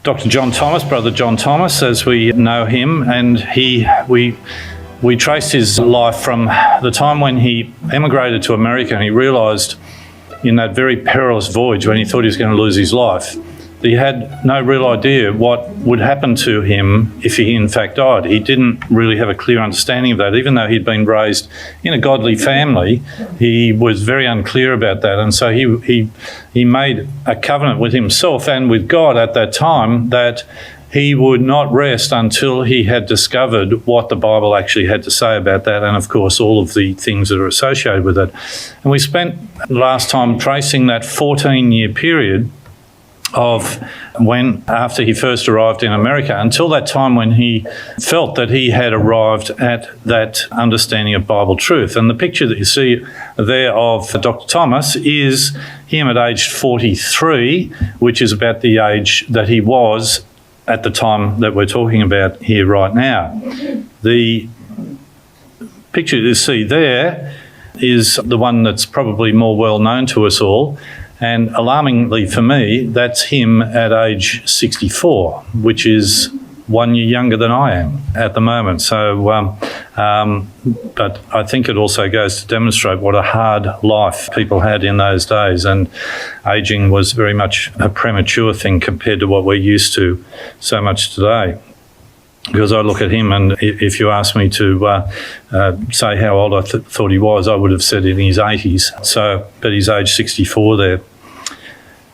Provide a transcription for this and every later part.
Dr. John Thomas, Brother John Thomas, as we know him, and we traced his life from the time when he emigrated to America, and he realised in that very perilous voyage when he thought he was going to lose his life, that he had no real idea what would happen to him if he in fact died. He didn't really have a clear understanding of that. Even though he'd been raised in a godly family, he was very unclear about that. And so he made a covenant with himself and with God at that time that he would not rest until he had discovered what the Bible actually had to say about that, and of course all of the things that are associated with it. And we spent last time tracing that 14-year period of when, after he first arrived in America, until that time when he felt that he had arrived at that understanding of Bible truth. And the picture that you see there of Dr. Thomas is him at age 43, which is about the age that he was at the time that we're talking about here right now. The picture you see there is the one that's probably more well known to us all. And alarmingly for me, that's him at age 64, which is 1 year younger than I am at the moment. So, but I think it also goes to demonstrate what a hard life people had in those days, and ageing was very much a premature thing compared to what we're used to so much today. Because I look at him, and if you asked me to say how old I thought he was, I would have said in his 80s. So, but he's age 64 there.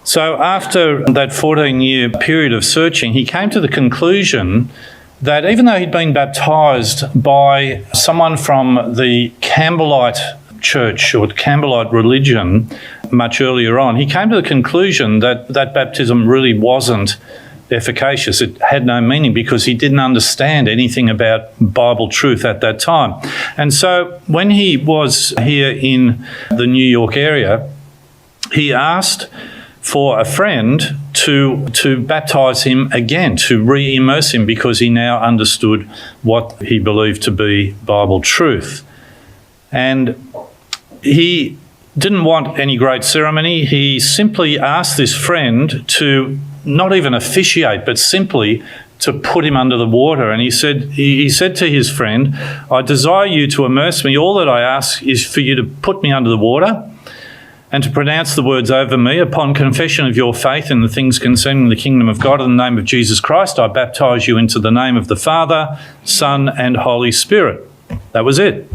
So after that 14-year period of searching, he came to the conclusion that even though he'd been baptised by someone from the Campbellite church or Campbellite religion much earlier on, he came to the conclusion that that baptism really wasn't efficacious. It had no meaning because he didn't understand anything about Bible truth at that time. And so when he was here in the New York area, he asked for a friend to baptise him again, to re-immerse him, because he now understood what he believed to be Bible truth. And he didn't want any great ceremony. He simply asked this friend to not even officiate, but simply to put him under the water. And he said to his friend, "I desire you to immerse me. All that I ask is for you to put me under the water and to pronounce the words over me. Upon confession of your faith in the things concerning the kingdom of God in the name of Jesus Christ, I baptise you into the name of the Father, Son, and Holy Spirit." That was it.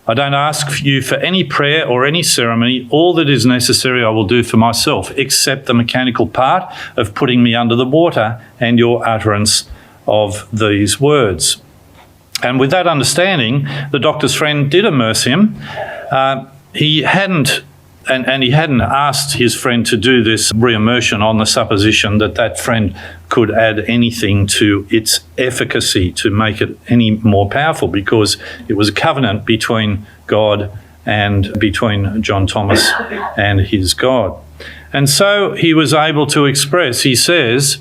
"I don't ask you for any prayer or any ceremony. All that is necessary I will do for myself, except the mechanical part of putting me under the water and your utterance of these words." And with that understanding, the doctor's friend did immerse him. He hadn't asked his friend to do this re-immersion on the supposition that that friend could add anything to its efficacy to make it any more powerful, because it was a covenant between God and between John Thomas and his God. And so he was able to express, he says,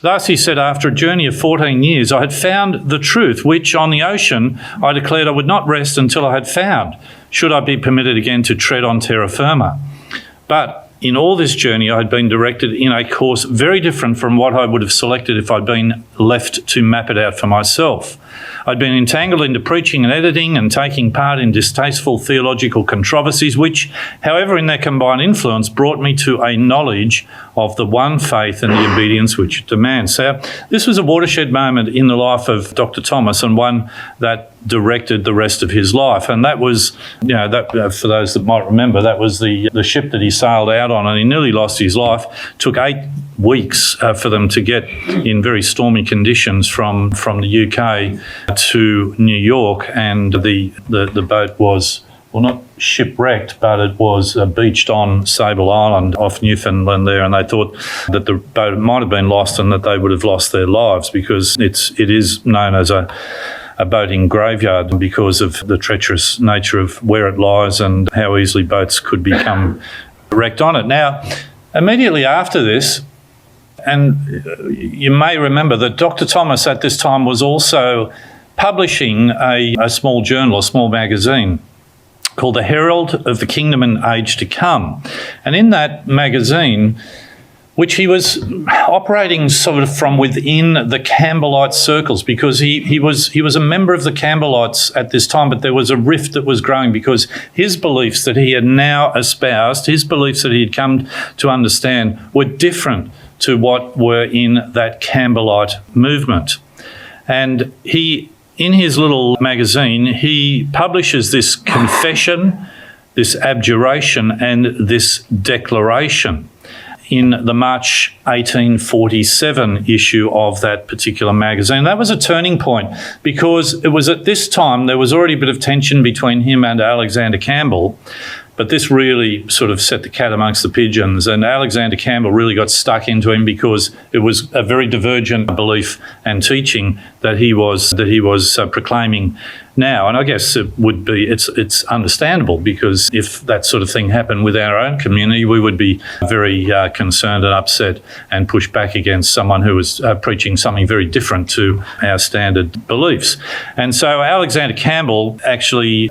thus he said, "After a journey of 14 years, I had found the truth, which on the ocean I declared I would not rest until I had found, should I be permitted again to tread on terra firma. But in all this journey, I had been directed in a course very different from what I would have selected if I'd been left to map it out for myself. I'd been entangled into preaching and editing and taking part in distasteful theological controversies, which, however, in their combined influence, brought me to a knowledge of the one faith and the obedience which it demands." So this was a watershed moment in the life of Dr. Thomas, and one that directed the rest of his life. And that was, that for those that might remember, that was the ship that he sailed out on, and he nearly lost his life. It took 8 weeks for them to get in very stormy conditions from the UK to New York, and the boat was, well, not shipwrecked, but it was beached on Sable Island off Newfoundland there, and they thought that the boat might have been lost and that they would have lost their lives, because it is known as a boating graveyard because of the treacherous nature of where it lies and how easily boats could become wrecked on it. Now, immediately after this, and you may remember that Dr. Thomas at this time was also publishing a small journal, a small magazine called The Herald of the Kingdom and Age to Come. And in that magazine, which he was operating sort of from within the Campbellite circles, because he was a member of the Campbellites at this time, but there was a rift that was growing because his beliefs that he had now espoused, his beliefs that he had come to understand, were different to what were in that Campbellite movement. And he, in his little magazine, he publishes this confession, this abjuration, and this declaration in the March 1847 issue of that particular magazine. That was a turning point, because it was at this time there was already a bit of tension between him and Alexander Campbell, but this really sort of set the cat amongst the pigeons, and Alexander Campbell really got stuck into him because it was a very divergent belief and teaching that he was proclaiming now. And I guess it would be, it's understandable, because if that sort of thing happened with our own community, we would be very concerned and upset and push back against someone who was preaching something very different to our standard beliefs. And so Alexander Campbell actually,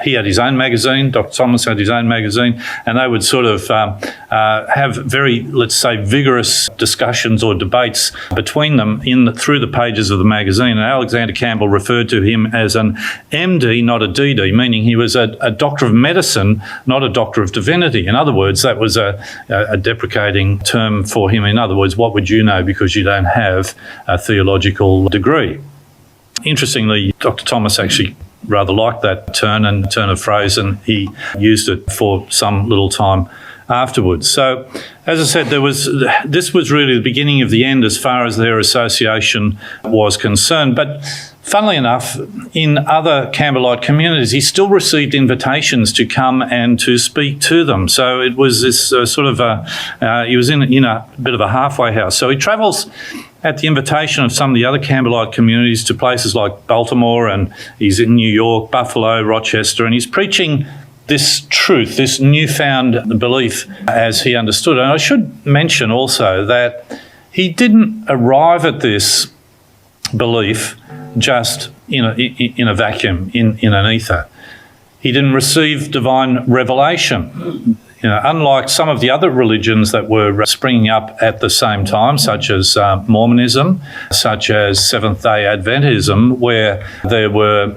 he had his own magazine, Dr. Thomas had his own magazine, and they would sort of have very, let's say, vigorous discussions or debates between them through the pages of the magazine. And Alexander Campbell referred to him as an MD, not a DD, meaning he was a doctor of medicine, not a doctor of divinity. In other words, that was a deprecating term for him. In other words, what would you know because you don't have a theological degree? Interestingly, Dr. Thomas actually rather liked that turn of phrase, and he used it for some little time afterwards. So, as I said, this was really the beginning of the end as far as their association was concerned. But funnily enough, in other Campbellite communities, he still received invitations to come and to speak to them. So it was this he was in a bit of a halfway house. So he travels at the invitation of some of the other Campbellite communities to places like Baltimore, and he's in New York, Buffalo, Rochester, and he's preaching this truth, this newfound belief as he understood it. And I should mention also that he didn't arrive at this belief just in a vacuum, in an ether. He didn't receive divine revelation. Unlike some of the other religions that were springing up at the same time, such as Mormonism, such as Seventh-day Adventism, where there were,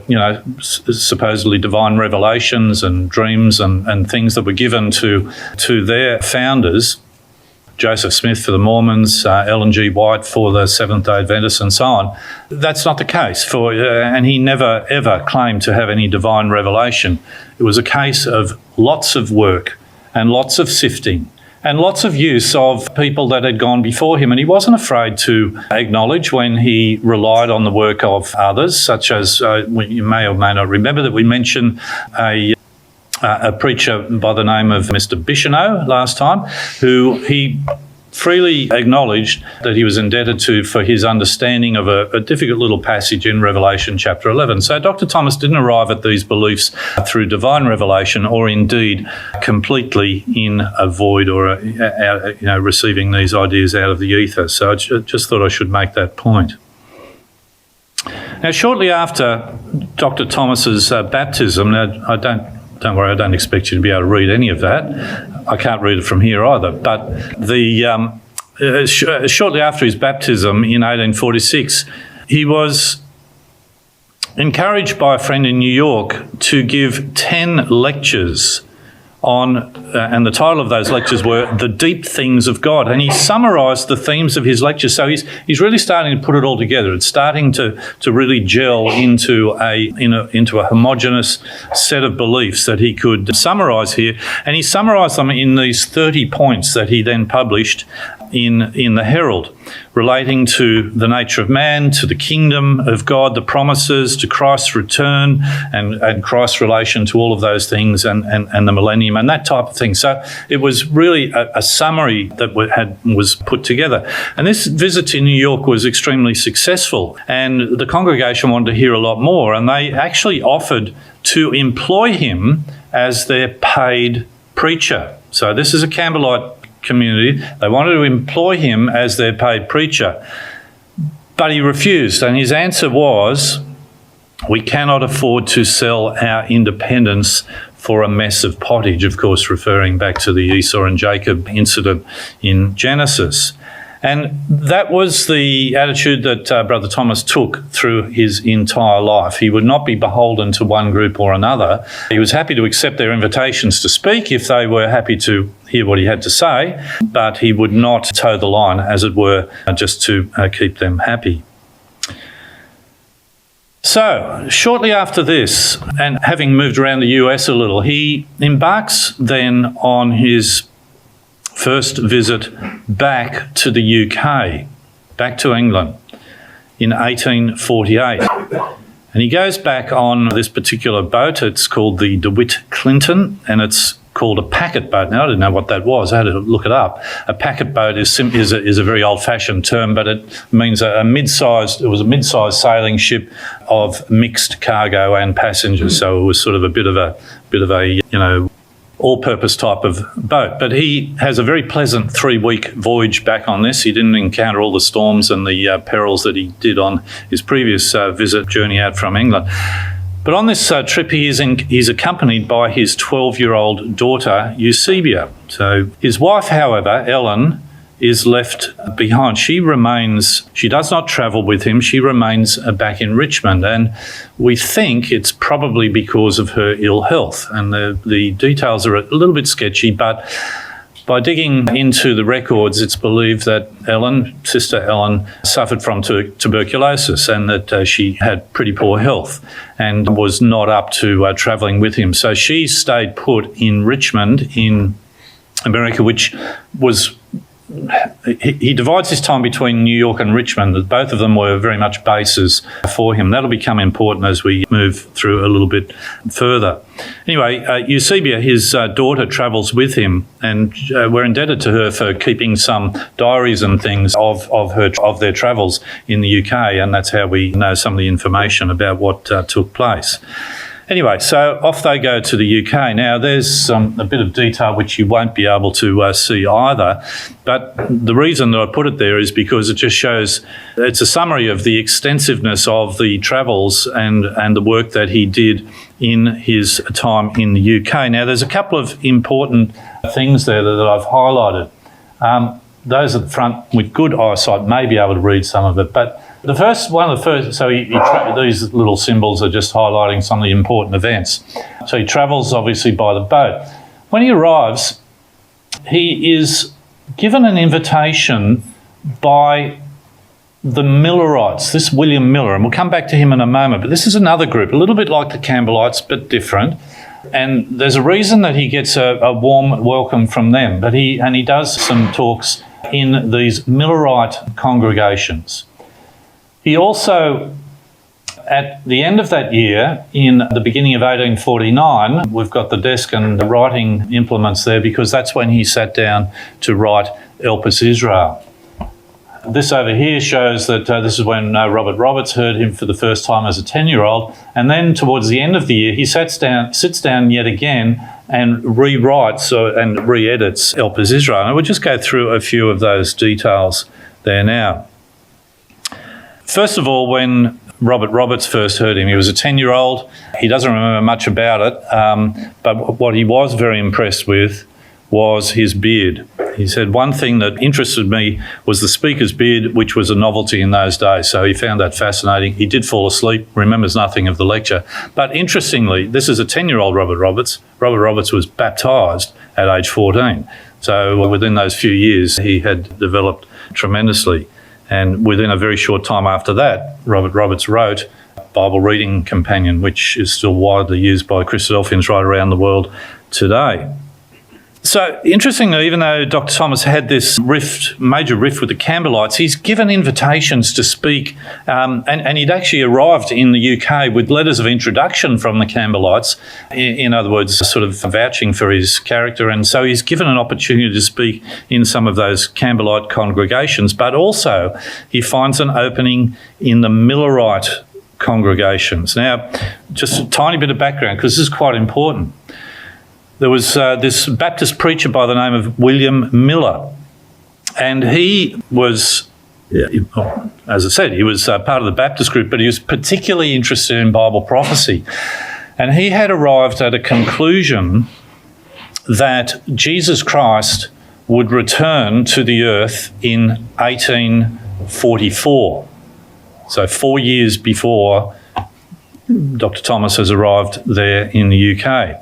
supposedly divine revelations and dreams and things that were given to their founders, Joseph Smith for the Mormons, Ellen G. White for the Seventh-day Adventists, and so on. That's not the case, and he never, ever claimed to have any divine revelation. It was a case of lots of work and lots of sifting and lots of use of people that had gone before him. And he wasn't afraid to acknowledge when he relied on the work of others, such as, you may or may not remember that we mentioned a preacher by the name of Mr. Bichonneau last time, who he freely acknowledged that he was indebted to for his understanding of a difficult little passage in Revelation chapter 11. So Dr. Thomas didn't arrive at these beliefs through divine revelation, or indeed completely in a void, or receiving these ideas out of the ether. So I just thought I should make that point. Now, shortly after Dr. Thomas's baptism, now don't worry, I don't expect you to be able to read any of that. I can't read it from here either. But shortly after his baptism in 1846, he was encouraged by a friend in New York to give 10 lectures on, and the title of those lectures were The Deep Things of God. And he summarised the themes of his lectures. So he's really starting to put it all together. It's starting to really gel into a homogeneous set of beliefs that he could summarise here. And he summarised them in these 30 points that he then published in the Herald, relating to the nature of man, to the kingdom of God, the promises, to Christ's return, and Christ's relation to all of those things, and the millennium, and that type of thing. So it was really a summary that was put together. And this visit to New York was extremely successful, and the congregation wanted to hear a lot more, and they actually offered to employ him as their paid preacher. So this is a Campbellite community. They wanted to employ him as their paid preacher, but he refused, and his answer was, "We cannot afford to sell our independence for a mess of pottage, of course, referring back to the Esau and Jacob incident in Genesis. And that was the attitude that Brother Thomas took through his entire life. He would not be beholden to one group or another. He was happy to accept their invitations to speak if they were happy to hear what he had to say, but he would not toe the line, as it were, just to keep them happy. So, shortly after this, and having moved around the US a little, he embarks then on his first visit back to the UK, back to England, in 1848. And he goes back on this particular boat. It's called the DeWitt Clinton, and it's called a packet boat. Now, I didn't know what that was. I had to look it up. A packet boat is a very old-fashioned term, but it means it was a mid-sized sailing ship of mixed cargo and passengers. So it was sort of a bit of a all-purpose type of boat. But he has a very pleasant 3-week voyage back on this. He didn't encounter all the storms and the perils that he did on his previous journey out from England. But on this trip, he's accompanied by his 12-year-old daughter, Eusebia. So his wife, however, Ellen, is left behind. She does not travel with him. She remains back in Richmond. And we think it's probably because of her ill health. And the details are a little bit sketchy, but by digging into the records, it's believed that Sister Ellen, suffered from tuberculosis, and that she had pretty poor health and was not up to travelling with him. So she stayed put in Richmond in America, which was... He divides his time between New York and Richmond. Both of them were very much bases for him. That'll become important as we move through a little bit further. Anyway, Eusebia, his daughter, travels with him, and we're indebted to her for keeping some diaries and things of their travels in the UK, and that's how we know some of the information about what took place. Anyway, so off they go to the UK. Now, there's a bit of detail which you won't be able to see either, but the reason that I put it there is because it just shows, it's a summary of the extensiveness of the travels and the work that he did in his time in the UK. Now, there's a couple of important things there that I've highlighted. Those at the front with good eyesight may be able to read some of it, but so these little symbols are just highlighting some of the important events. So he travels obviously by the boat. When he arrives, he is given an invitation by the Millerites, this William Miller, and we'll come back to him in a moment, but this is another group, a little bit like the Campbellites, but different. And there's a reason that he gets a warm welcome from them, but he does some talks in these Millerite congregations. He also, at the end of that year, in the beginning of 1849, we've got the desk and the writing implements there because that's when he sat down to write Elpis Israel. This over here shows that this is when Robert Roberts heard him for the first time as a 10-year-old, and then towards the end of the year, he sits down yet again and rewrites and re-edits Elpis Israel. And we'll just go through a few of those details there now. First of all, when Robert Roberts first heard him, he was a 10-year-old. He doesn't remember much about it, but what he was very impressed with was his beard. He said, one thing that interested me was the speaker's beard, which was a novelty in those days. So he found that fascinating. He did fall asleep, remembers nothing of the lecture. But interestingly, this is a 10-year-old Robert Roberts. Robert Roberts was baptised at age 14. So within those few years, he had developed tremendously. And within a very short time after that, Robert Roberts wrote Bible Reading Companion, which is still widely used by Christadelphians right around the world today. So, interestingly, even though Dr. Thomas had this major rift with the Campbellites, he's given invitations to speak, and he'd actually arrived in the UK with letters of introduction from the Campbellites, in other words, sort of vouching for his character, and so he's given an opportunity to speak in some of those Campbellite congregations, but also he finds an opening in the Millerite congregations. Now, just a tiny bit of background, because this is quite important. There was this Baptist preacher by the name of William Miller, and he was, as I said, he was part of the Baptist group, but he was particularly interested in Bible prophecy. And he had arrived at a conclusion that Jesus Christ would return to the earth in 1844. So 4 years before Dr. Thomas has arrived there in the UK.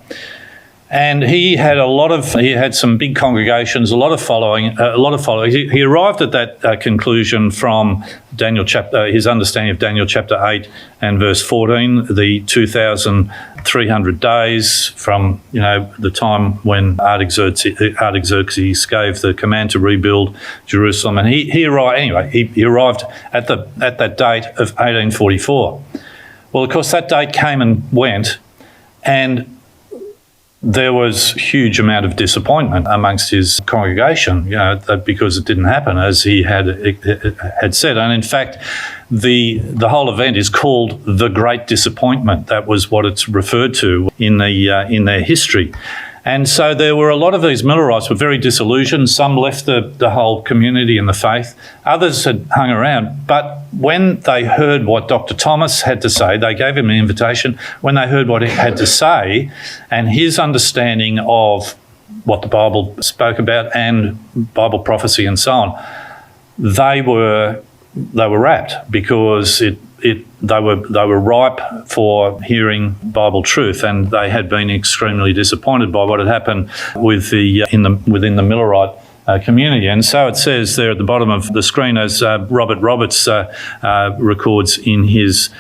And he had some big congregations, a lot of following. He arrived at that conclusion from his understanding of Daniel chapter 8 and verse 14, the 2,300 days from, the time when Artaxerxes gave the command to rebuild Jerusalem. And he arrived at that date of 1844. Well, of course, that date came and went, and there was huge amount of disappointment amongst his congregation, because it didn't happen as he had said. And in fact, the whole event is called the Great Disappointment. That was what it's referred to in their history. And so there were a lot of these Millerites were very disillusioned. Some left the whole community and the faith. Others had hung around. But when they heard what Dr. Thomas had to say, they gave him an invitation. When they heard what he had to say and his understanding of what the Bible spoke about and Bible prophecy and so on, they were rapt, because they were ripe for hearing Bible truth, and they had been extremely disappointed by what had happened within the Millerite community. And so it says there at the bottom of the screen, as Robert Roberts records in his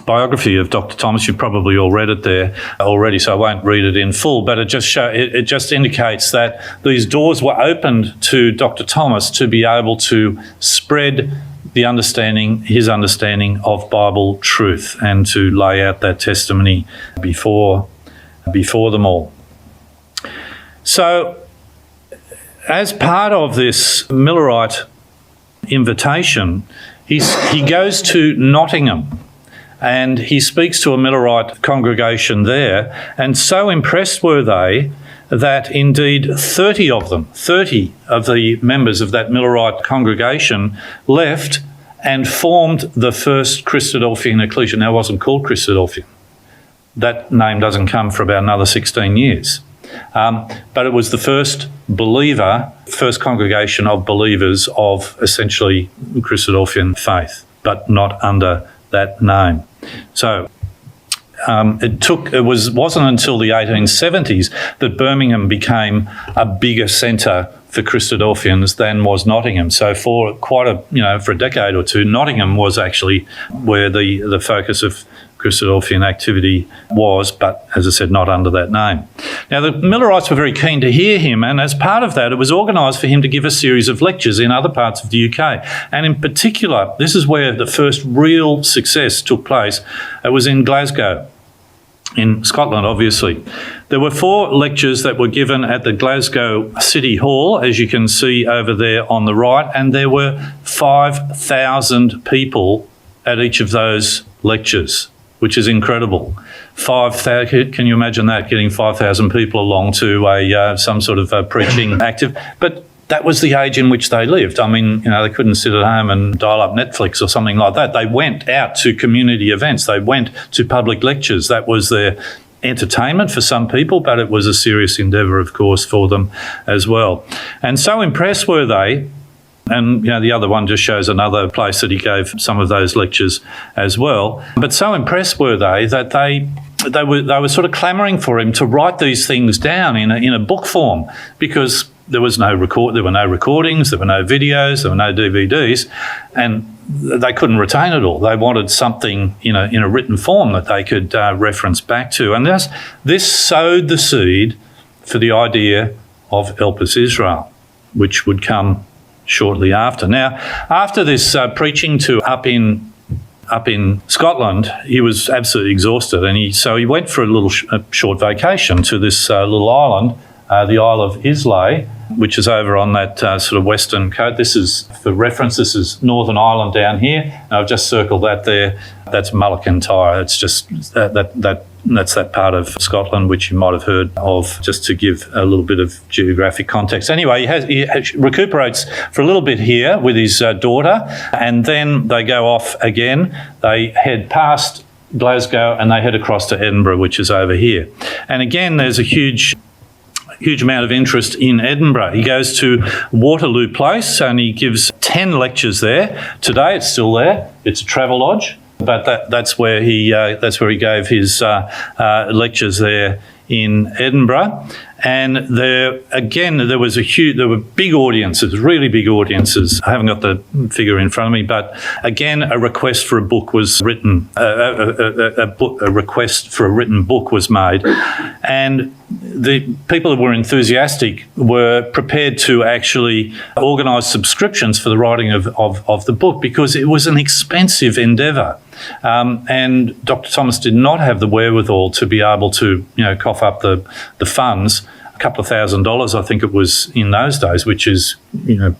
biography of Dr. Thomas. You've probably all read it there already, so I won't read it in full, but it just indicates that these doors were opened to Dr. Thomas to be able to spread his understanding of Bible truth, and to lay out that testimony before them all. So, as part of this Millerite invitation, he goes to Nottingham, and he speaks to a Millerite congregation there, and so impressed were they that indeed 30 of the members of that Millerite congregation left and formed the first Christadelphian ecclesia. Now, it wasn't called Christadelphian. That name doesn't come for about another 16 years. But it was the first congregation of believers of essentially Christadelphian faith, but not under that name. So it wasn't until the 1870s that Birmingham became a bigger centre for Christadelphians than was Nottingham. So for for a decade or two, Nottingham was actually where the focus of Christadelphian activity was, but as I said, not under that name. Now, the Millerites were very keen to hear him, and as part of that, it was organised for him to give a series of lectures in other parts of the UK. And in particular, this is where the first real success took place. It was in Glasgow, in Scotland, obviously. There were 4 lectures that were given at the Glasgow City Hall, as you can see over there on the right, and there were 5,000 people at each of those lectures, which is incredible. 5,000, can you imagine that, getting 5,000 people along to some sort of preaching active? But that was the age in which they lived. I mean, they couldn't sit at home and dial up Netflix or something like that. They went out to community events. They went to public lectures. That was their entertainment for some people, but it was a serious endeavour, of course, for them as well. And so impressed were they, and the other one just shows another place that he gave some of those lectures as well. But so impressed were they that they were sort of clamouring for him to write these things down in a book form, because there were no recordings, there were no videos, there were no DVDs, and they couldn't retain it all. They wanted something in a written form that they could reference back to. And this sowed the seed for the idea of Elpis Israel, which would come shortly after. Now, after this preaching to up in Scotland, he was absolutely exhausted, and so he went for a short vacation to this little island, the Isle of Islay, which is over on that sort of western coast. This is, for reference, this is Northern Ireland down here. And I've just circled that there. That's Mulligan. It's just that's that part of Scotland which you might have heard of, just to give a little bit of geographic context. Anyway, he recuperates for a little bit here with his daughter, and then they go off again. They head past Glasgow, and they head across to Edinburgh, which is over here. And again, there's a huge amount of interest in Edinburgh. He goes to Waterloo Place and he gives 10 lectures there. Today it's still there. It's a travel lodge, but that's where he gave his lectures there in Edinburgh. And there were big audiences, really big audiences. I haven't got the figure in front of me, but again, a request for a book was written. A request for a written book was made, and the people that were enthusiastic were prepared to actually organise subscriptions for the writing of the book, because it was an expensive endeavour. And Dr. Thomas did not have the wherewithal to be able to, cough up the funds. A couple of $1,000, I think it was in those days, which is,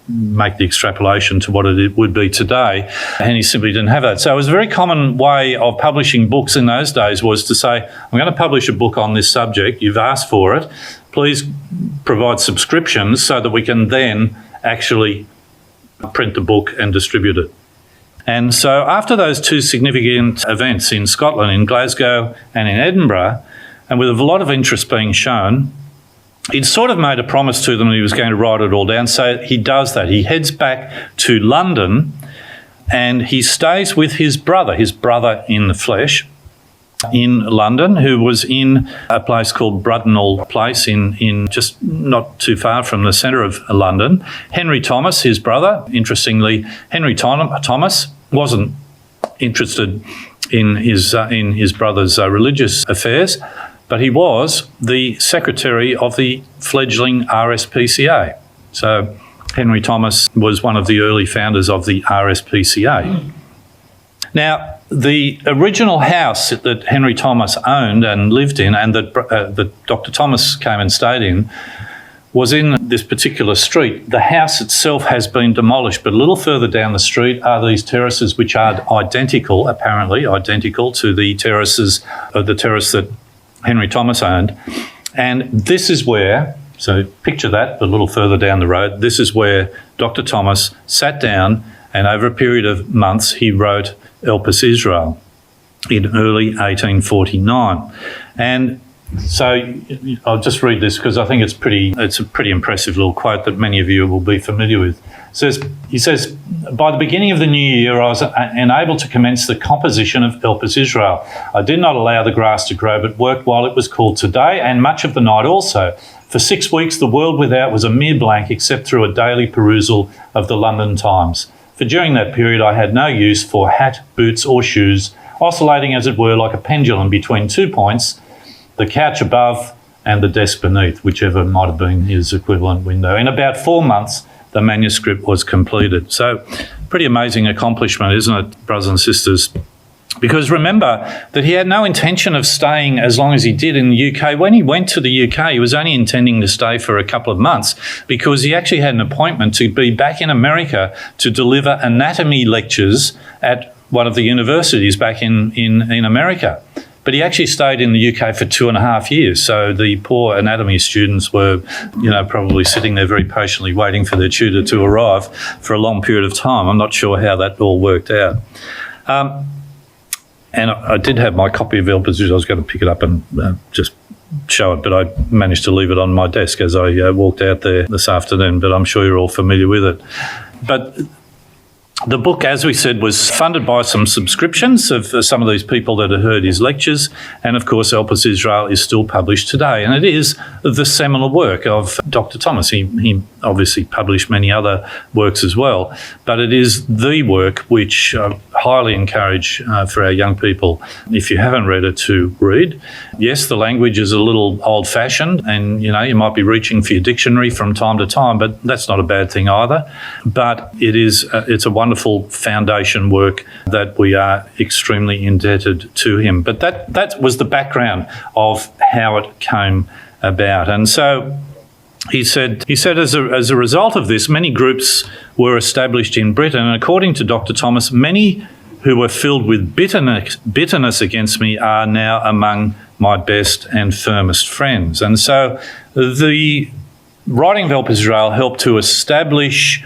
make the extrapolation to what it would be today. And he simply didn't have that. So it was a very common way of publishing books in those days, was to say, I'm going to publish a book on this subject. You've asked for it. Please provide subscriptions so that we can then actually print the book and distribute it. And so after those two significant events in Scotland, in Glasgow and in Edinburgh, and with a lot of interest being shown, he'd sort of made a promise to them that he was going to write it all down. So he does that. He heads back to London and he stays with his brother in the flesh, in London, who was in a place called Brudenell Place in just not too far from the centre of London. Henry Thomas, his brother, interestingly, Henry Thomas wasn't interested in his brother's religious affairs, but he was the secretary of the fledgling RSPCA. So Henry Thomas was one of the early founders of the RSPCA. Now, the original house that Henry Thomas owned and lived in, and that Dr. Thomas came and stayed in, was in this particular street. The house itself has been demolished, but a little further down the street are these terraces, which are apparently identical to the terrace that Henry Thomas owned. And this is where, so picture that, but a little further down the road, this is where Dr. Thomas sat down, and over a period of months he wrote Elpis Israel in early 1849. And so I'll just read this because I think it's a pretty impressive little quote that many of you will be familiar with. He says, by the beginning of the new year, I was enabled to commence the composition of Elpis Israel. I did not allow the grass to grow, but worked while it was called today, and much of the night also. For 6 weeks, the world without was a mere blank, except through a daily perusal of the London Times. For during that period, I had no use for hat, boots, or shoes, oscillating, as it were, like a pendulum between 2 points, the couch above and the desk beneath, whichever might have been his equivalent window. In about 4 months, the manuscript was completed. So, pretty amazing accomplishment, isn't it, brothers and sisters? Because remember that he had no intention of staying as long as he did in the UK. When he went to the UK, he was only intending to stay for a couple of months, because he actually had an appointment to be back in America to deliver anatomy lectures at one of the universities back in America. But he actually stayed in the UK for 2.5 years. So the poor anatomy students were, probably sitting there very patiently waiting for their tutor to arrive for a long period of time. I'm not sure how that all worked out. And I did have my copy of Elpis Israel. I was going to pick it up and just show it, but I managed to leave it on my desk as I walked out there this afternoon, but I'm sure you're all familiar with it. But the book, as we said, was funded by some subscriptions of some of these people that had heard his lectures. And of course, Elpis Israel is still published today. And it is the seminal work of Dr. Thomas. He obviously published many other works as well, but it is the work which I highly encourage for our young people, if you haven't read it, to read. Yes, the language is a little old-fashioned, and you might be reaching for your dictionary from time to time, but that's not a bad thing either. But it's a wonderful foundation work that we are extremely indebted to him. But that was the background of how it came about. And so he said as a result of this, many groups were established in Britain, and according to Dr. Thomas, many who were filled with bitterness against me are now among my best and firmest friends. And so the writing of Elpis Israel helped to establish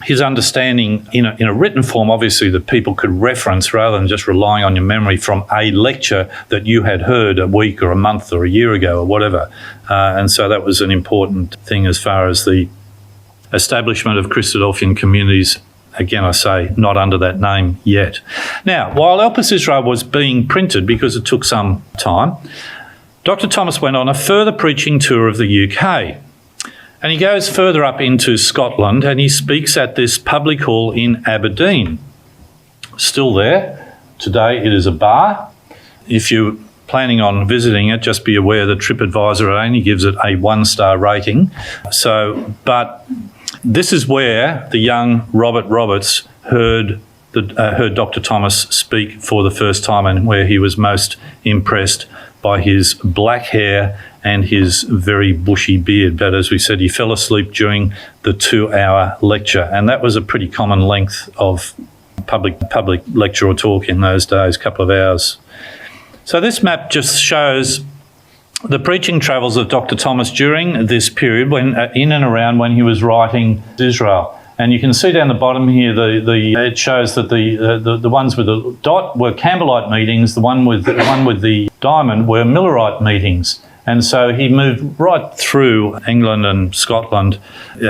his understanding in a written form, obviously, that people could reference rather than just relying on your memory from a lecture that you had heard a week or a month or a year ago or whatever. And so that was an important thing as far as the establishment of Christadelphian communities. Again, I say, not under that name yet. Now, while Elpis Israel was being printed, because it took some time, Dr. Thomas went on a further preaching tour of the UK. And he goes further up into Scotland and he speaks at this public hall in Aberdeen. Still there. Today it is a bar. If you're planning on visiting it, just be aware that TripAdvisor only gives it a 1-star rating. But this is where the young Robert Roberts heard Dr. Thomas speak for the first time, and where he was most impressed by his black hair and his very bushy beard. But as we said, he fell asleep during the 2-hour lecture, and that was a pretty common length of public lecture or talk in those days, a couple of hours. So this map just shows the preaching travels of Dr. Thomas during this period, when in and around when he was writing Israel. And you can see down the bottom here, it shows that the ones with the dot were Campbellite meetings, the one with the diamond were Millerite meetings. And so he moved right through England and Scotland,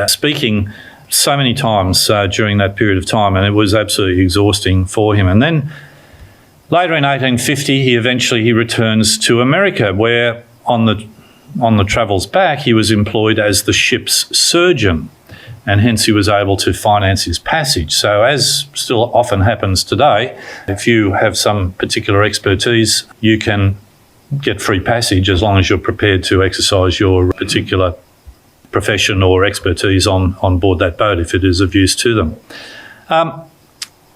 speaking so many times during that period of time, and it was absolutely exhausting for him. And then later in 1850, he returns to America, where on the travels back, he was employed as the ship's surgeon, and hence he was able to finance his passage. So, as still often happens today, if you have some particular expertise, you can get free passage as long as you're prepared to exercise your particular profession or expertise on board that boat if it is of use to them.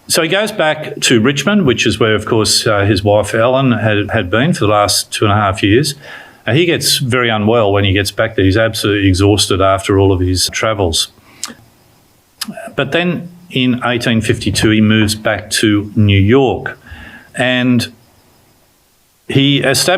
So he goes back to Richmond, which is where, of course, his wife Ellen had been for the last 2.5 years. He gets very unwell when he gets back there. He's absolutely exhausted after all of his travels. But then in 1852, he moves back to New York, and he has a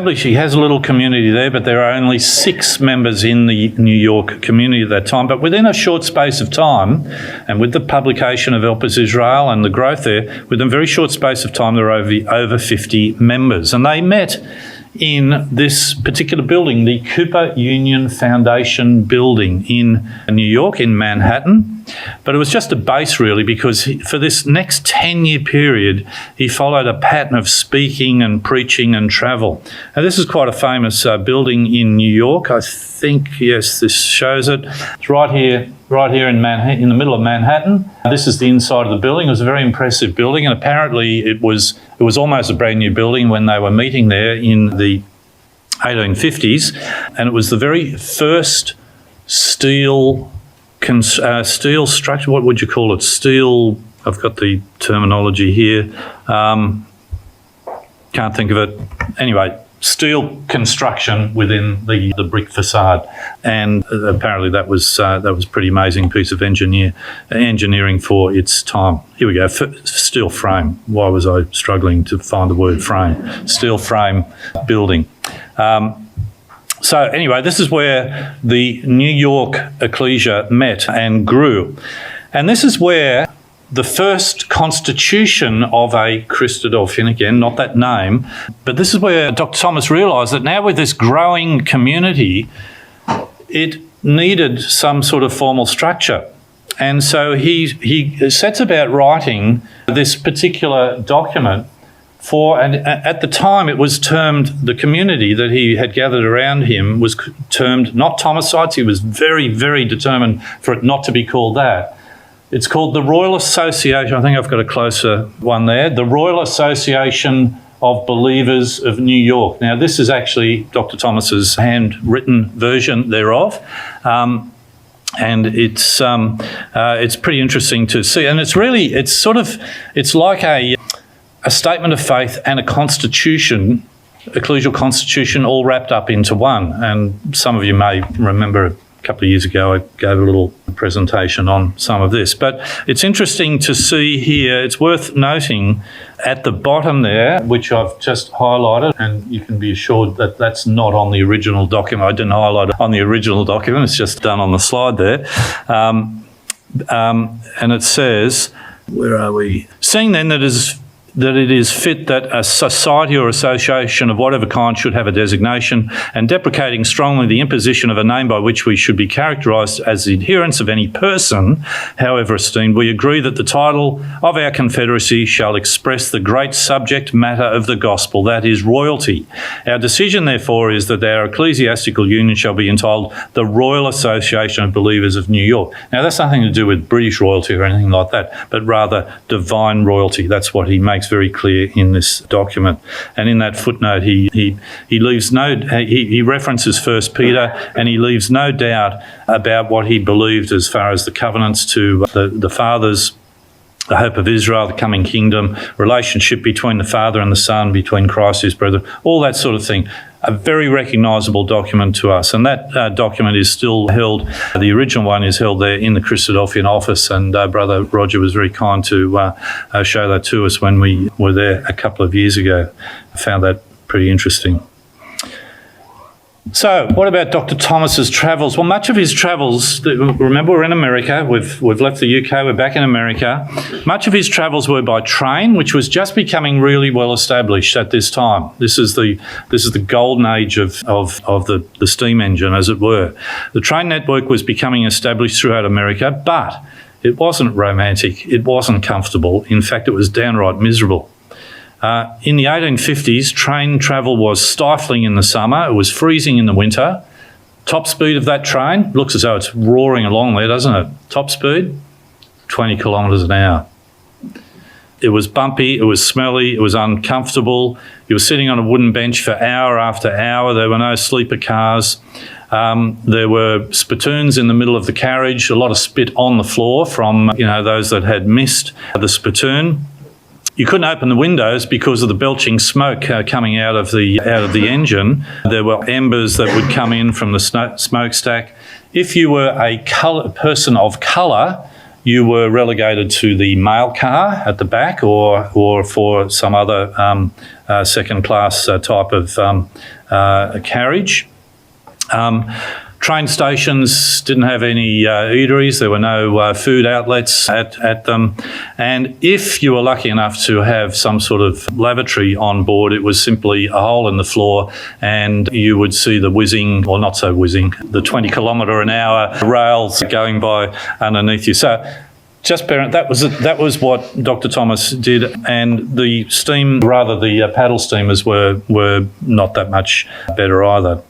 little community there, but there are only 6 members in the New York community at that time. But within a short space of time, and with the publication of Elpis Israel and the growth there, within a very short space of time, there are over 50 members. And they met in this particular building, the Cooper Union Foundation building in New York, in Manhattan. But it was just a base, really, because for this next 10-year period, he followed a pattern of speaking and preaching and travel. Now, this is quite a famous building in New York. I think, yes, this shows it. It's right here in Manhattan, in the middle of Manhattan. This is the inside of the building. It was a very impressive building, and apparently it was almost a brand new building when they were meeting there in the 1850s, and it was the very first steel structure. What would you call it? Steel. I've got the terminology here. Can't think of it. Anyway, steel construction within the brick facade, and apparently that was pretty amazing piece of engineering for its time. Here we go. Steel frame. Why was I struggling to find the word frame? Steel frame building. So anyway, this is where the New York ecclesia met and grew. And this is where the first constitution of a Christadelphian, again, not that name, but this is where Dr. Thomas realised that now with this growing community, it needed some sort of formal structure. And so he sets about writing this particular document and at the time it was termed, the community that he had gathered around him was termed not Thomasites. He was very, very determined for it not to be called that. It's called the Royal Association. I think I've got a closer one there. The Royal Association of Believers of New York. Now, this is actually Dr. Thomas's handwritten version thereof. And it's pretty interesting to see. And it's like a statement of faith and a constitution, ecclesial constitution, all wrapped up into one. And some of you may remember a couple of years ago I gave a little presentation on some of this. But it's interesting to see here, it's worth noting at the bottom there, which I've just highlighted, and you can be assured that that's not on the original document. I didn't highlight it on the original document, it's just done on the slide there. And it says, where are we? Seeing then that it is fit that a society or association of whatever kind should have a designation, and deprecating strongly the imposition of a name by which we should be characterised as the adherents of any person, however esteemed, we agree that the title of our confederacy shall express the great subject matter of the gospel, that is, royalty. Our decision, therefore, is that our ecclesiastical union shall be entitled the Royal Association of Believers of New York. Now, that's nothing to do with British royalty or anything like that, but rather divine royalty. That's what he makes very clear in this document. And in that footnote, he leaves he references 1 Peter, and he leaves no doubt about what he believed as far as the covenants to the fathers, the hope of Israel, the coming kingdom, relationship between the Father and the Son, between Christ and his brethren, all that sort of thing. A very recognisable document to us. And that document is still held, the original one is held there in the Christadelphian office, and Brother Roger was very kind to show that to us when we were there a couple of years ago. I found that pretty interesting. So, what about Dr. Thomas's travels? Well, much of his travels, remember we're in America, we've left the UK, we're back in America. Much of his travels were by train, which was just becoming really well established at this time. This is the golden age of the steam engine, as it were. The train network was becoming established throughout America, but it wasn't romantic, it wasn't comfortable. In fact, it was downright miserable. In the 1850s, train travel was stifling in the summer. It was freezing in the winter. Top speed of that train, looks as though it's roaring along there, doesn't it? Top speed, 20 kilometres an hour. It was bumpy, it was smelly, it was uncomfortable. You were sitting on a wooden bench for hour after hour. There were no sleeper cars. There were spittoons in the middle of the carriage, a lot of spit on the floor from those that had missed the spittoon. You couldn't open the windows because of the belching smoke coming out of the engine. There were embers that would come in from the smokestack. If you were a person of colour, you were relegated to the mail car at the back, or for some other second-class type of carriage. Train stations didn't have any eateries. There were no food outlets at them. And if you were lucky enough to have some sort of lavatory on board, it was simply a hole in the floor, and you would see the whizzing, or not so whizzing, the 20 kilometre an hour rails going by underneath you. So just that was what Dr. Thomas did, and the paddle steamers were not that much better either.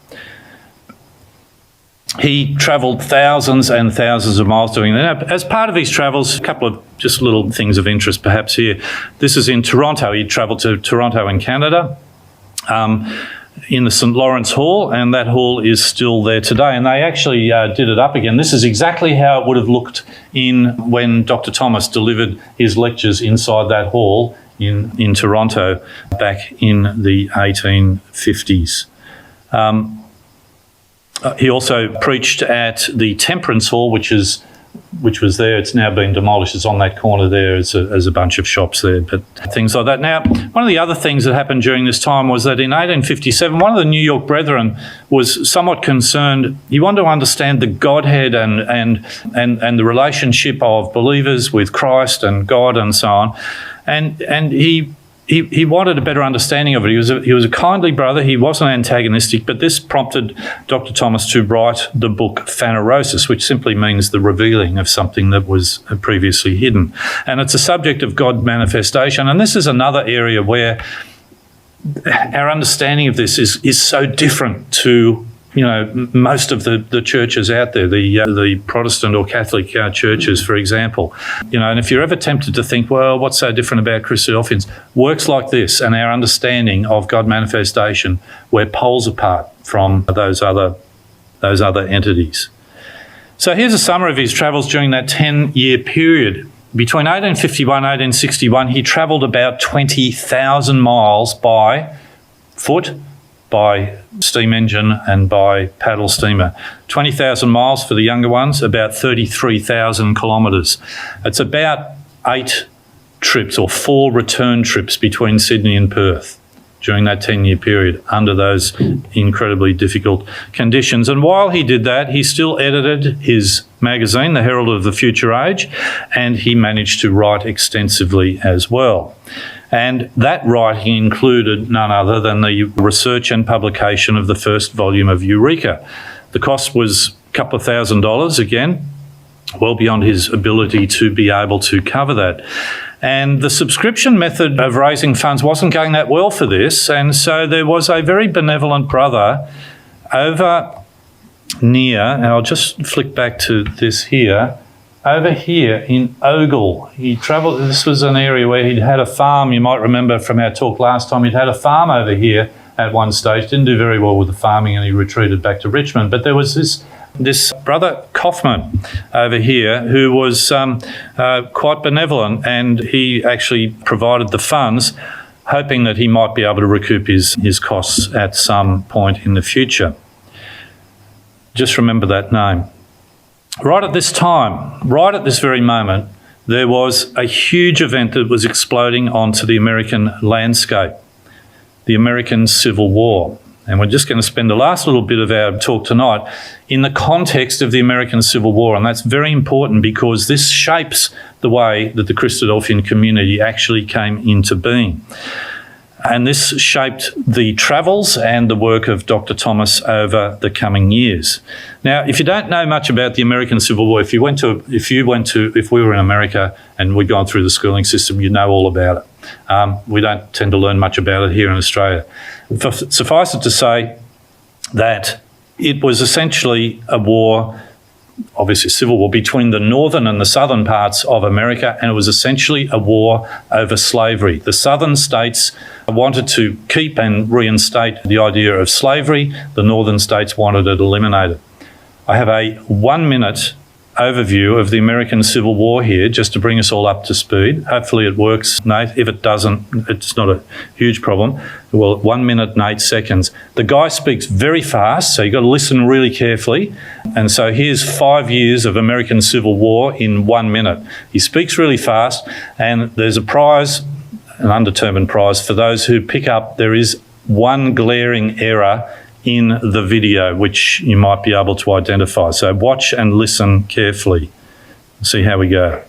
He travelled thousands and thousands of miles doing that. As part of his travels, a couple of just little things of interest perhaps here. This is in Toronto. He travelled to Toronto in Canada, in the St. Lawrence Hall, and that hall is still there today. And they actually did it up again. This is exactly how it would have looked when Dr. Thomas delivered his lectures inside that hall in Toronto back in the 1850s. He also preached at the Temperance Hall, which was there. It's now been demolished. It's on that corner there. As a bunch of shops there, but things like that. Now, one of the other things that happened during this time was that in 1857, one of the New York Brethren was somewhat concerned. He wanted to understand the Godhead and the relationship of believers with Christ and God and so on, and he wanted a better understanding of it. He was a kindly brother. He wasn't antagonistic, but this prompted Dr. Thomas to write the book Phanerosis, which simply means the revealing of something that was previously hidden. And it's a subject of God manifestation. And this is another area where our understanding of this is so different to most of the churches out there, the Protestant or Catholic churches, for example. And if you're ever tempted to think, well, what's so different about Christadelphians? Works like this and our understanding of God manifestation, we're poles apart from those other entities. So here's a summary of his travels during that 10-year period. Between 1851 and 1861, he travelled about 20,000 miles by foot, by steam engine and by paddle steamer. 20,000 miles for the younger ones, about 33,000 kilometres. It's about 8 trips or 4 return trips between Sydney and Perth during that 10-year period under those incredibly difficult conditions. And while he did that, he still edited his magazine, The Herald of the Future Age, and he managed to write extensively as well. And that writing included none other than the research and publication of the first volume of Eureka. The cost was a couple of $1,000, again, well beyond his ability to be able to cover that. And the subscription method of raising funds wasn't going that well for this, and so there was a very benevolent brother over near, and I'll just flick back to this here, over here in Ogle. He travelled, this was an area where he'd had a farm, you might remember from our talk last time, he'd had a farm over here at one stage, didn't do very well with the farming, and he retreated back to Richmond. But there was this brother Kaufman over here who was quite benevolent, and he actually provided the funds, hoping that he might be able to recoup his costs at some point in the future. Just remember that name. Right at this time, right at this very moment, there was a huge event that was exploding onto the American landscape, the American Civil War. And we're just going to spend the last little bit of our talk tonight in the context of the American Civil War. And that's very important because this shapes the way that the Christadelphian community actually came into being. And this shaped the travels and the work of Dr. Thomas over the coming years. Now, if you don't know much about the American Civil War, if we were in America and we'd gone through the schooling system, you'd know all about it. We don't tend to learn much about it here in Australia. Suffice it to say that it was essentially a war, obviously a civil war, between the northern and the southern parts of America, and it was essentially a war over slavery. The southern states wanted to keep and reinstate the idea of slavery. The northern states wanted it eliminated. I have a 1-minute overview of the American Civil War here, just to bring us all up to speed. Hopefully it works, Nate. If it doesn't, it's not a huge problem. Well, 1 minute and 8 seconds. The guy speaks very fast, so you've got to listen really carefully. And so here's 5 years of American Civil War in 1 minute. He speaks really fast, and there's a prize, an undetermined prize, for those who pick up. There is one glaring error in the video, which you might be able to identify. So watch and listen carefully. See how we go.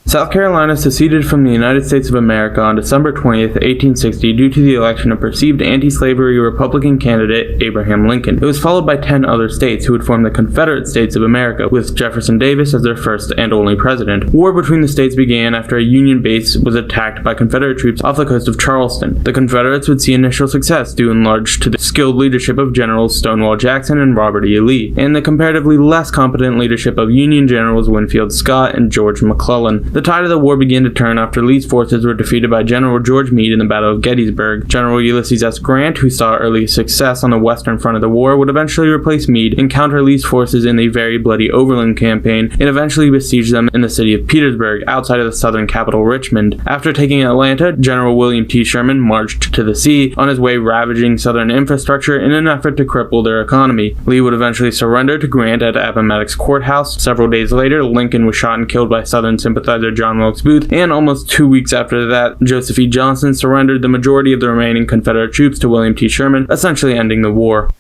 South Carolina seceded from the United States of America on December 20th, 1860 due to the election of perceived anti-slavery Republican candidate Abraham Lincoln. It was followed by 10 other states who would form the Confederate States of America, with Jefferson Davis as their first and only president. War between the states began after a Union base was attacked by Confederate troops off the coast of Charleston. The Confederates would see initial success due in large to the skilled leadership of Generals Stonewall Jackson and Robert E. Lee, and the comparatively less competent leadership of Union Generals Winfield Scott and George McClellan. The tide of the war began to turn after Lee's forces were defeated by General George Meade in the Battle of Gettysburg. General Ulysses S. Grant, who saw early success on the western front of the war, would eventually replace Meade and counter Lee's forces in the very bloody Overland Campaign, and eventually besiege them in the city of Petersburg, outside of the southern capital Richmond. After taking Atlanta, General William T. Sherman marched to the sea, on his way ravaging southern infrastructure in an effort to cripple their economy. Lee would eventually surrender to Grant at Appomattox Courthouse. Several days later, Lincoln was shot and killed by Southern sympathizer John Wilkes Booth, and almost 2 weeks after that, Joseph E. Johnston surrendered the majority of the remaining Confederate troops to William T. Sherman, essentially ending the war.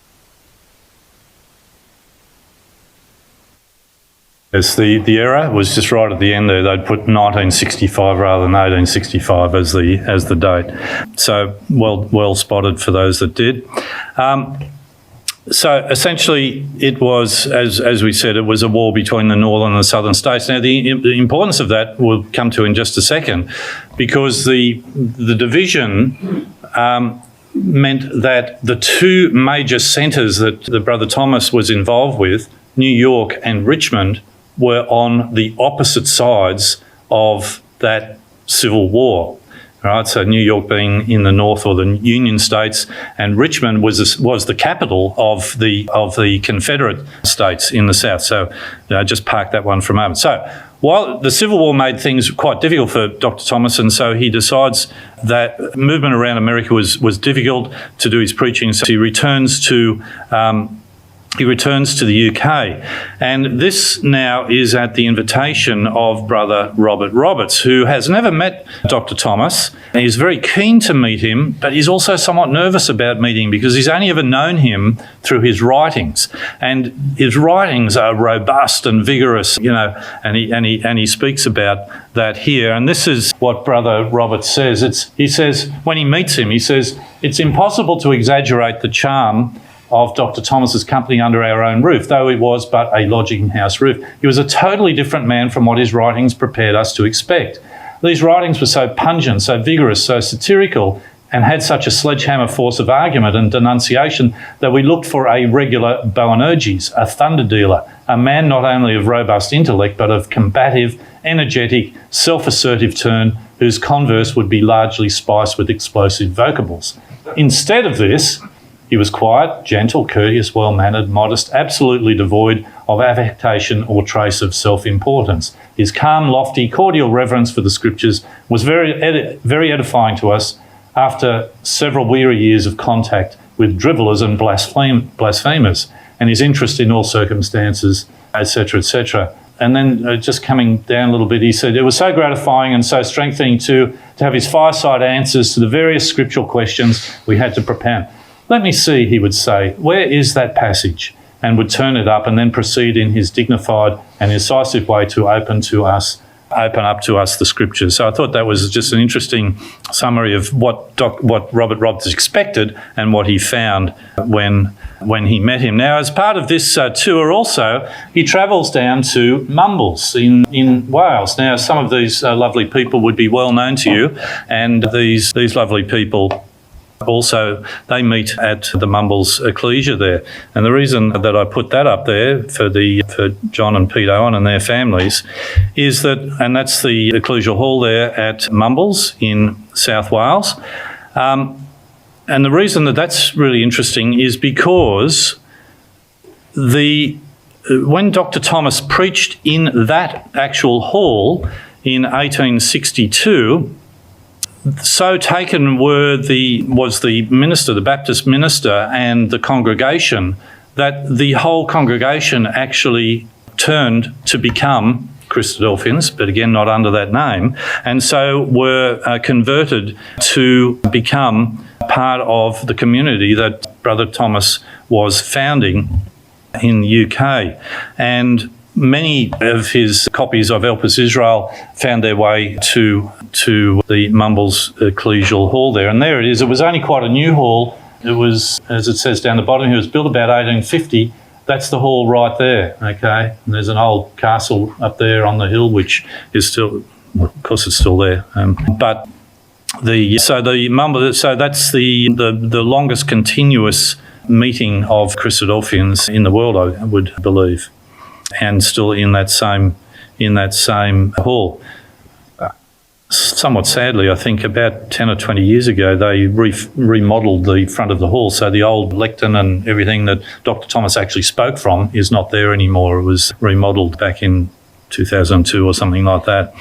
Yes, the error was just right at the end there. They'd put 1965 rather than 1865 as the date. So well spotted for those that did. So essentially, it was, as we said, it was a war between the northern and the southern states. Now, the importance of that we'll come to in just a second, because the division meant that the two major centres that the Brother Thomas was involved with, New York and Richmond, were on the opposite sides of that civil war. Right, so New York being in the north, or the Union states, and Richmond was the capital of the Confederate states in the south. So just park that one for a moment. So while the Civil War made things quite difficult for Dr. Thomas, and so he decides that movement around America was difficult to do his preaching, so he returns to he returns to the UK. And this now is at the invitation of Brother Robert Roberts, who has never met Dr. Thomas. He's very keen to meet him, but he's also somewhat nervous about meeting him because he's only ever known him through his writings. And his writings are robust and vigorous, and he speaks about that here. And this is what Brother Roberts says. He says, when he meets him, he says, "It's impossible to exaggerate the charm of Dr. Thomas's company under our own roof, though it was but a lodging house roof. He was a totally different man from what his writings prepared us to expect. These writings were so pungent, so vigorous, so satirical, and had such a sledgehammer force of argument and denunciation that we looked for a regular Boanerges, a thunder dealer, a man not only of robust intellect but of combative, energetic, self-assertive turn, whose converse would be largely spiced with explosive vocables. Instead of this, he was quiet, gentle, courteous, well-mannered, modest, absolutely devoid of affectation or trace of self-importance. His calm, lofty, cordial reverence for the Scriptures was very edifying to us after several weary years of contact with drivellers and blasphemers, and his interest in all circumstances, etc., etc." And then just coming down a little bit, he said, "It was so gratifying and so strengthening to have his fireside answers to the various scriptural questions we had to propound. Let me see," he would say, "where is that passage?" and would turn it up and then proceed in his dignified and incisive way to open up to us the Scriptures. So I thought that was just an interesting summary of what Robert Roberts expected and what he found when he met him. Now, as part of this tour also, he travels down to Mumbles in Wales. Now, some of these lovely people would be well known to you, and these lovely people also, they meet at the Mumbles Ecclesia there. And the reason that I put that up there for John and Pete Owen and their families is and that's the ecclesial hall there at Mumbles in South Wales. And the reason that that's really interesting is because when Dr. Thomas preached in that actual hall in 1862, so taken was the minister, the Baptist minister, and the congregation, that the whole congregation actually turned to become Christadelphians, but again, not under that name, and so were converted to become part of the community that Brother Thomas was founding in the UK. And many of his copies of Elpis Israel found their way to the Mumbles Ecclesial Hall there. And there it is. It was only quite a new hall. It was, as it says down the bottom, it was built about 1850. That's the hall right there, okay? And there's an old castle up there on the hill, which is still, well, of course it's still there. But that's the longest continuous meeting of Christadelphians in the world, I would believe, and still in that same hall. Somewhat sadly, I think about 10 or 20 years ago, they remodelled the front of the hall. So the old lectern and everything that Dr. Thomas actually spoke from is not there anymore. It was remodelled back in 2002 or something like that.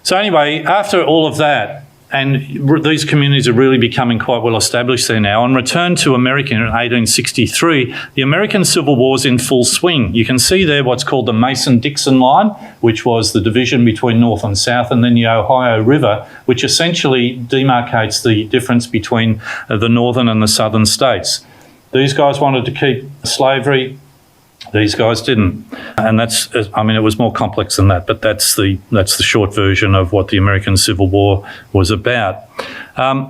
So anyway, after all of that, and these communities are really becoming quite well established there now. On return to America in 1863, the American Civil War is in full swing. You can see there what's called the Mason-Dixon line, which was the division between North and South, and then the Ohio River, which essentially demarcates the difference between the northern and the southern states. These guys wanted to keep slavery. These guys didn't, and it was more complex than that. But that's the short version of what the American Civil War was about. Now,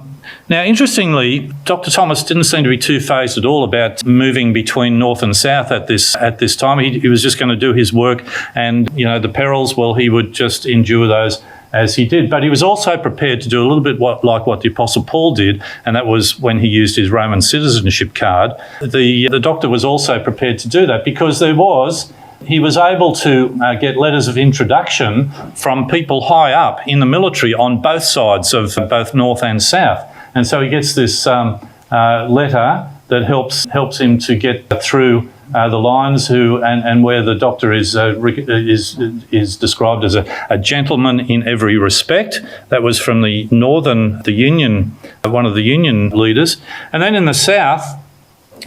interestingly, Dr. Thomas didn't seem to be too phased at all about moving between North and South at this time. He was just going to do his work, and the perils, well, he would just endure those as he did. But he was also prepared to do a little bit like what the Apostle Paul did, and that was when he used his Roman citizenship card. The doctor was also prepared to do that because he was able to get letters of introduction from people high up in the military on both sides of both North and South. And so he gets this letter that helps him to get through the lines, and where the doctor is described as a gentleman in every respect. That was from the Union, one of the Union leaders. And then in the South,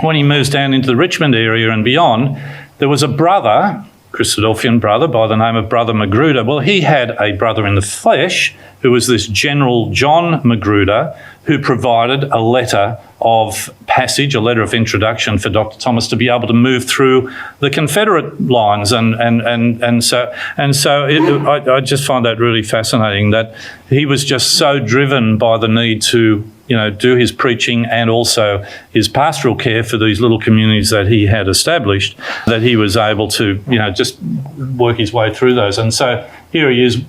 when he moves down into the Richmond area and beyond, there was a brother, Christadelphian brother by the name of Brother Magruder. Well, he had a brother in the flesh who was this General John Magruder, who provided a letter of passage, a letter of introduction for Dr. Thomas to be able to move through the Confederate lines, and so I just find that really fascinating that he was just so driven by the need to do his preaching and also his pastoral care for these little communities that he had established, that he was able to just work his way through those. And so here he is.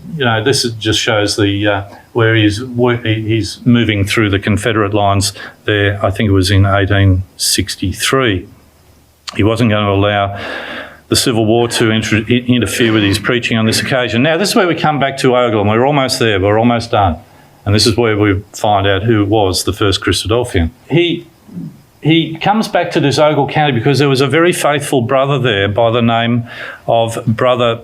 This just shows the where he's moving through the Confederate lines there. I think it was in 1863. He wasn't going to allow the Civil War to interfere with his preaching on this occasion. Now, this is where we come back to Ogle, and we're almost there. We're almost done. And this is where we find out who was the first Christadelphian. He comes back to this Ogle County because there was a very faithful brother there by the name of Brother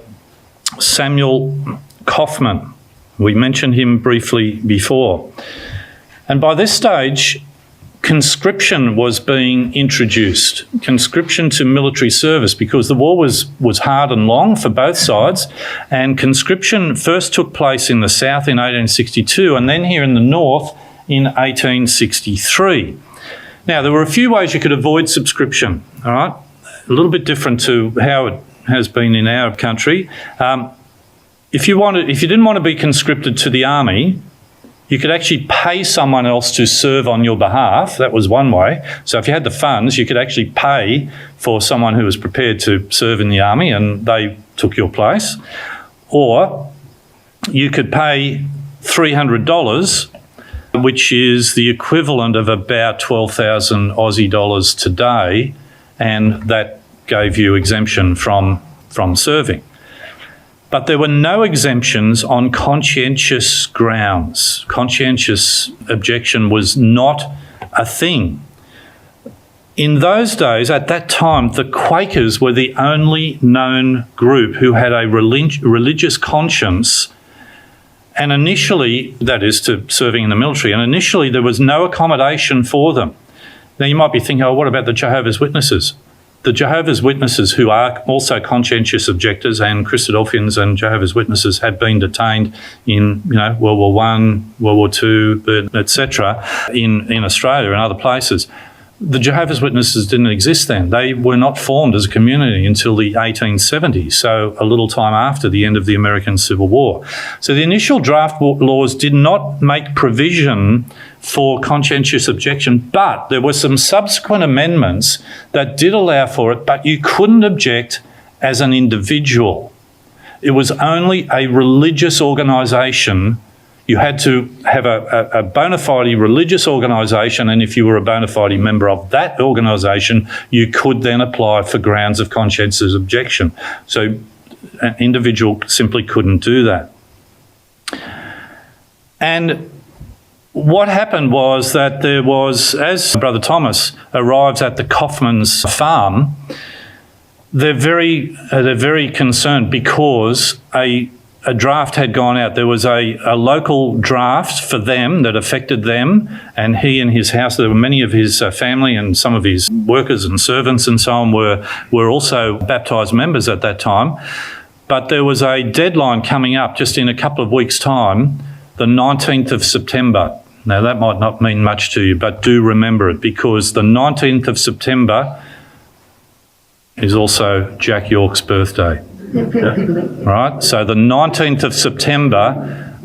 Samuel Kaufman. We mentioned him briefly before. And by this stage, conscription was being introduced, conscription to military service, because the war was hard and long for both sides, and conscription first took place in the south in 1862 and then here in the north in 1863. Now, there were a few ways you could avoid subscription, all right? A little bit different to how it has been in our country. If you didn't want to be conscripted to the army, you could actually pay someone else to serve on your behalf. That was one way. So if you had the funds, you could actually pay for someone who was prepared to serve in the army and they took your place. Or you could pay $300, which is the equivalent of about 12,000 Aussie dollars today, and that gave you exemption from serving. But there were no exemptions on conscientious grounds. Conscientious objection was not a thing. In those days, at that time, the Quakers were the only known group who had a religious conscience, and initially, that is to serving in the military, and initially there was no accommodation for them. Now you might be thinking, what about the Jehovah's Witnesses? The Jehovah's Witnesses, who are also conscientious objectors, and Christadelphians and Jehovah's Witnesses had been detained in World War I, World War II, etc., in Australia and other places. The Jehovah's Witnesses didn't exist then. They were not formed as a community until the 1870s, so a little time after the end of the American Civil War. So the initial draft laws did not make provision for conscientious objection, but there were some subsequent amendments that did allow for it, but you couldn't object as an individual. It was only a religious organisation. You had to have a bona fide religious organisation, and if you were a bona fide member of that organisation, you could then apply for grounds of conscientious objection. So an individual simply couldn't do that. And what happened was that there was, as Brother Thomas arrives at the Kaufman's farm, they're very concerned because a draft had gone out. There was a local draft for them that affected them, and he and his house, there were many of his family and some of his workers and servants and so on were also baptised members at that time. But there was a deadline coming up just in a couple of weeks' time, the 19th of September. Now, that might not mean much to you, but do remember it, because the 19th of September is also Jack York's birthday. Right, so the 19th of September,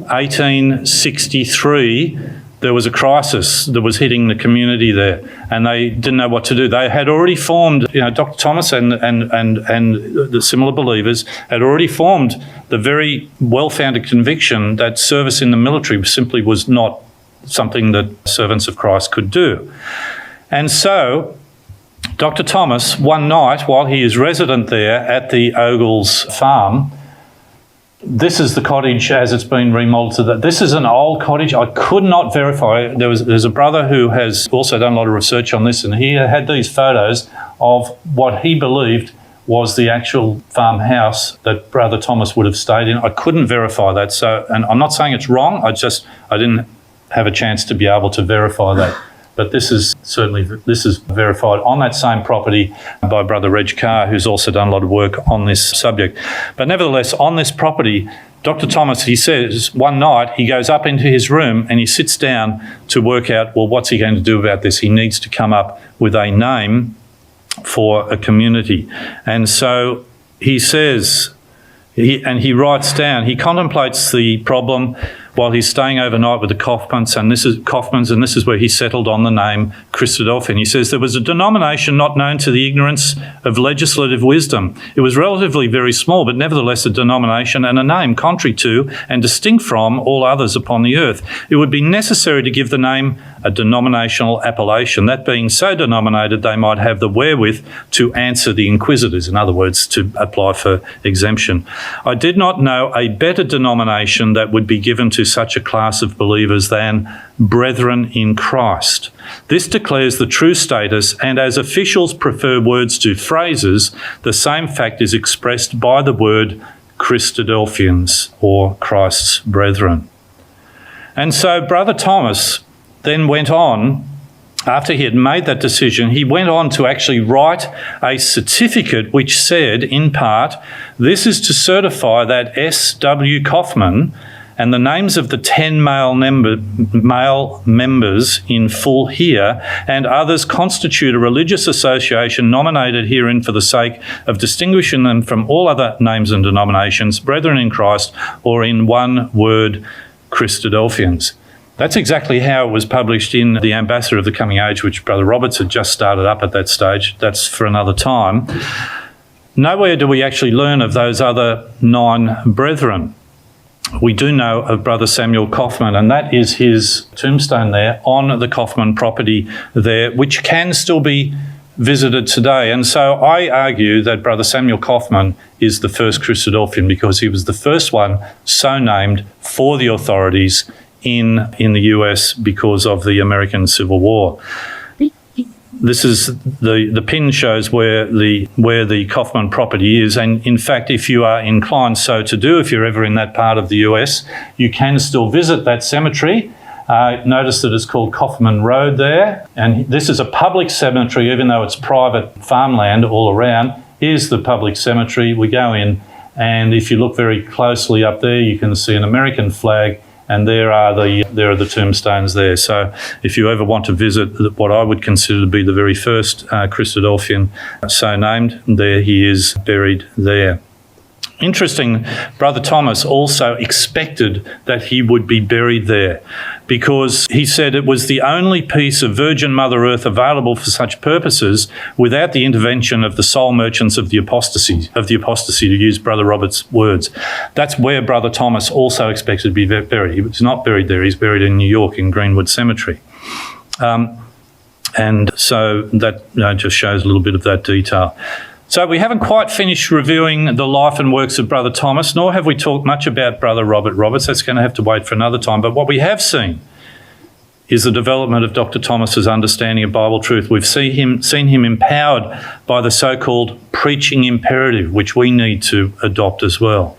1863, there was a crisis that was hitting the community there, and they didn't know what to do. They had already formed, Dr. Thomas and the similar believers had already formed the very well-founded conviction that service in the military simply was not something that servants of Christ could do. And so Dr. Thomas, one night while he is resident there at the Ogles farm, this is the cottage as it's been remodelled to that. This is an old cottage. I could not verify. There's a brother who has also done a lot of research on this, and he had these photos of what he believed was the actual farmhouse that Brother Thomas would have stayed in. I couldn't verify that. So, and I'm not saying it's wrong. I didn't have a chance to be able to verify that. But this is verified on that same property by Brother Reg Carr, who's also done a lot of work on this subject. But nevertheless, on this property, Dr. Thomas, he says, one night he goes up into his room and he sits down to work out, well, what's he going to do about this? He needs to come up with a name for a community. And so he says, he writes down, he contemplates the problem while he's staying overnight with the Kaufmans, and this is where he settled on the name Christadelphian. He says, there was a denomination not known to the ignorance of legislative wisdom. It was relatively very small, but nevertheless a denomination and a name contrary to and distinct from all others upon the earth. It would be necessary to give the name a denominational appellation, that being so denominated they might have the wherewith to answer the inquisitors, in other words, to apply for exemption. I did not know a better denomination that would be given to such a class of believers than brethren in Christ. This declares the true status, and as officials prefer words to phrases, the same fact is expressed by the word Christadelphians, or Christ's brethren. And so Brother Thomas then went on, after he had made that decision, he went on to actually write a certificate which said, in part, this is to certify that S.W. Kaufman and the names of the 10 male members in full here and others constitute a religious association nominated herein for the sake of distinguishing them from all other names and denominations, brethren in Christ, or in one word, Christadelphians. That's exactly how it was published in the Ambassador of the Coming Age, which Brother Roberts had just started up at that stage. That's for another time. Nowhere do we actually learn of those other 9 brethren. We do know of Brother Samuel Kaufman, and that is his tombstone there on the Kaufman property there, which can still be visited today. And so I argue that Brother Samuel Kaufman is the first Christadelphian because he was the first one so named for the authorities in the US because of the American Civil War. This is the pin shows where the Kaufman property is, and in fact, if you are inclined so to do, if you're ever in that part of the US, you can still visit that cemetery. Notice that it's called Kaufman Road there, and this is a public cemetery, even though it's private farmland all around. Here's the public cemetery. We go in, and if you look very closely up there, you can see an American flag. And there are the tombstones there. So if you ever want to visit what I would consider to be the very first Christadelphian so named, there he is buried there. Interesting, Brother Thomas also expected that he would be buried there because he said it was the only piece of virgin Mother Earth available for such purposes without the intervention of the soul merchants of the apostasy, to use Brother Robert's words. That's where Brother Thomas also expected to be buried. He was not buried there. He's buried in New York in Greenwood Cemetery. And so that just shows a little bit of that detail. So we haven't quite finished reviewing the life and works of Brother Thomas, nor have we talked much about Brother Robert Roberts. That's going to have to wait for another time. But what we have seen is the development of Dr. Thomas's understanding of Bible truth. We've seen him empowered by the so-called preaching imperative, which we need to adopt as well.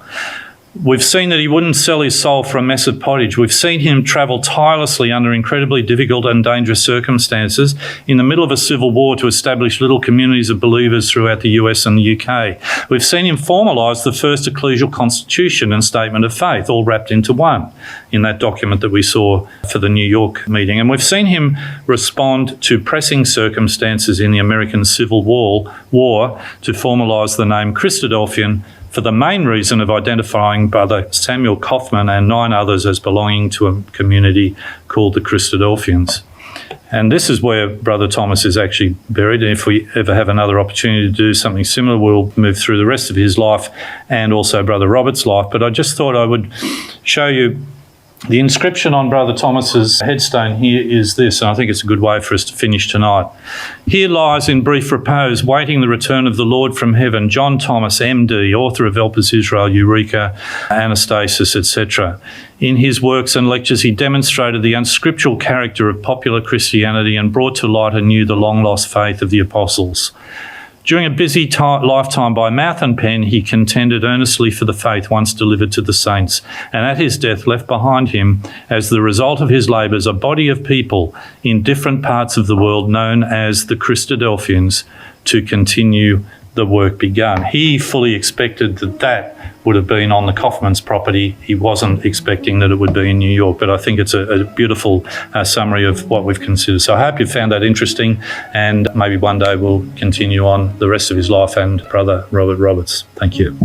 We've seen that he wouldn't sell his soul for a mess of pottage. We've seen him travel tirelessly under incredibly difficult and dangerous circumstances in the middle of a civil war to establish little communities of believers throughout the US and the UK. We've seen him formalise the first ecclesial constitution and statement of faith, all wrapped into one, in that document that we saw for the New York meeting. And we've seen him respond to pressing circumstances in the American Civil War to formalise the name Christadelphian, for the main reason of identifying Brother Samuel Kaufman and 9 others as belonging to a community called the Christadelphians. And this is where Brother Thomas is actually buried. And if we ever have another opportunity to do something similar, we'll move through the rest of his life and also Brother Robert's life. But I just thought I would show you the inscription on Brother Thomas's headstone here is this, and I think it's a good way for us to finish tonight. Here lies in brief repose, waiting the return of the Lord from heaven, John Thomas, MD, author of Elpis Israel, Eureka, Anastasis, etc. In his works and lectures, he demonstrated the unscriptural character of popular Christianity and brought to light anew the long-lost faith of the apostles. During a busy lifetime by mouth and pen, he contended earnestly for the faith once delivered to the saints, and at his death left behind him, as the result of his labours, a body of people in different parts of the world known as the Christadelphians to continue the work begun. He fully expected that would have been on the Kaufman's property. He wasn't expecting that it would be in New York, but I think it's a beautiful summary of what we've considered. So I hope you found that interesting, and maybe one day we'll continue on the rest of his life and Brother Robert Roberts. Thank you.